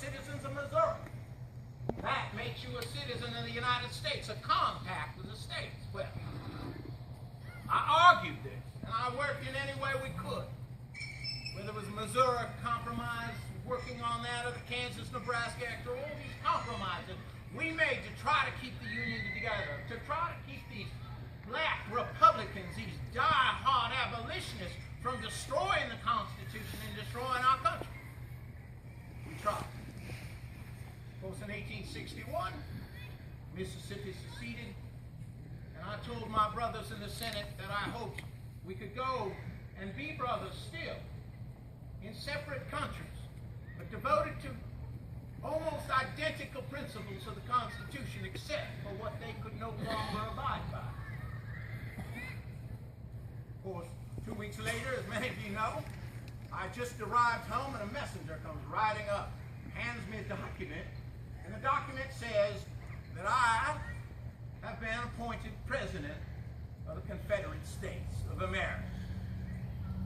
citizens of Missouri. That makes you a citizen of the United States, a compact with the states. Well, I argued this, and I worked in any way we could. Whether it was Missouri Compromise, working on that, or the Kansas-Nebraska Act, or all these compromises we made to try to keep the Union together, to try to keep these black Republicans, these die-hard abolitionists, from destroying the Constitution and destroying our country. We tried. Of course, in 1861, Mississippi seceded, and I told my brothers in the Senate that I hoped we could go and be brothers still in separate countries, but devoted to almost identical principles of the Constitution, except for what they could no longer abide by. Of course, 2 weeks later, as many of you know, I just arrived home and a messenger comes riding up, hands me a document, and the document says that I have been appointed President of the Confederate States of America.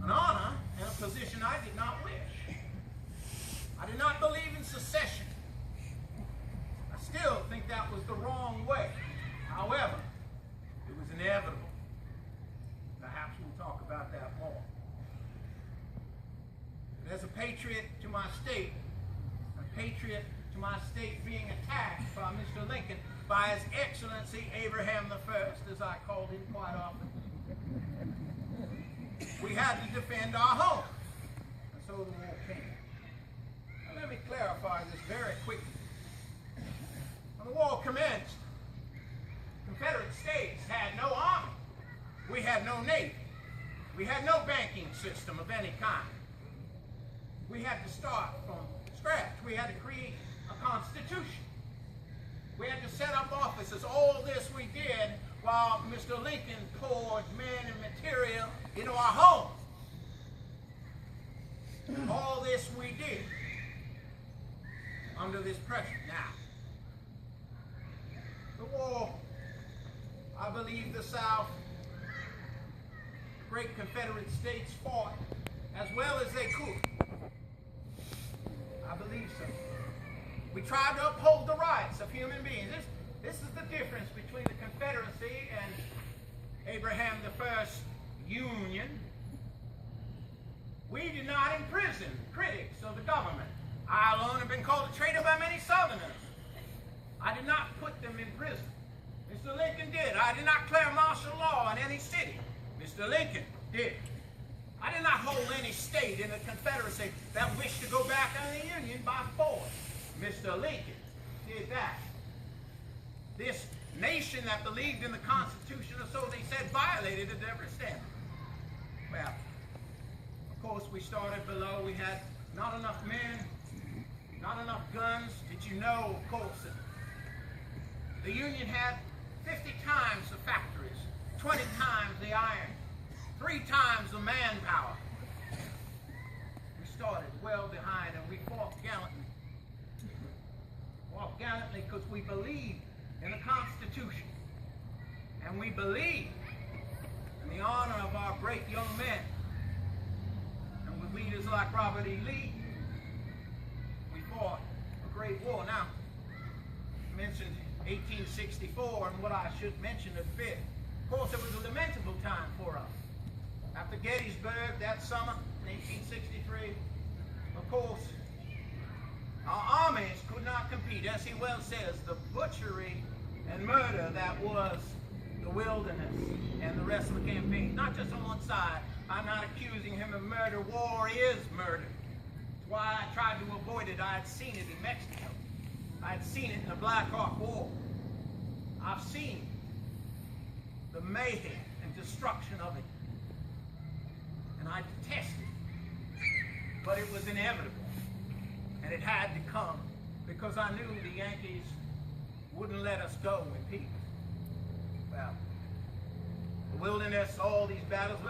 An honor and a position I did not wish. I did not believe in secession. I still think that was the wrong way. However, it was inevitable. Perhaps we'll talk about that more. But as a patriot to my state, a patriot to my state being attacked by Mr. Lincoln, by His Excellency Abraham I, as I called him quite often, we had to defend our home. And so the war came. Now let me clarify this very quickly. When the war commenced, Confederate States had no army. We had no navy. We had no banking system of any kind. We had to start from scratch. We had to create a constitution. We had to set up offices. All this we did while Mr. Lincoln poured men and material into our homes. All this we did under this pressure. Now, the war, I believe the South, great Confederate States fought as well as they could. I believe so. We tried to uphold the rights of human beings. This is the difference between the Confederacy and Abraham I's Union. We did not imprison critics of the government. I alone have been called a traitor by many Southerners. I did not put them in prison. Mr. Lincoln did. I did not declare martial law in any city. Mr. Lincoln did. I did not hold any state in the Confederacy that wished to go back on the Union by force. Mr. Lincoln did that. This nation that believed in the Constitution, or so they said, violated it every step. Well, of course, we started below. We had not enough men, not enough guns. Did you know, of course, that the Union had 50 times the factories, 20 times the iron, 3 times the manpower. We started well behind, and we fought gallantly. Fought gallantly because we believed in the Constitution, and we believed in the honor of our great young men. And with leaders like Robert E. Lee, we fought a great war. Now, I mentioned 1864, and what I should mention a bit. Of course, it was a lamentable time for us. After Gettysburg that summer in 1863, of course, our armies could not compete. As he well says, the butchery and murder that was the Wilderness and the rest of the campaign. Not just on one side. I'm not accusing him of murder. War is murder. That's why I tried to avoid it. I had seen it in Mexico. I had seen it in the Black Hawk War. I've seen the mayhem and destruction of it. And I detest it. But it was inevitable. And it had to come because I knew the Yankees wouldn't let us go in peace. Well, the Wilderness, all these battles,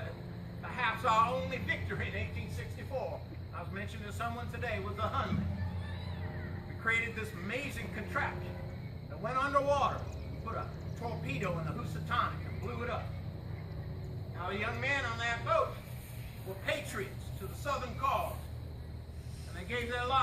perhaps our only victory in 1864, I was mentioning to someone today, was the Hunley. We created this amazing contraption that went underwater, put a torpedo in the Housatonic and blew it up. Now, the young men on that boat were patriots to the Southern cause, and they gave their lives.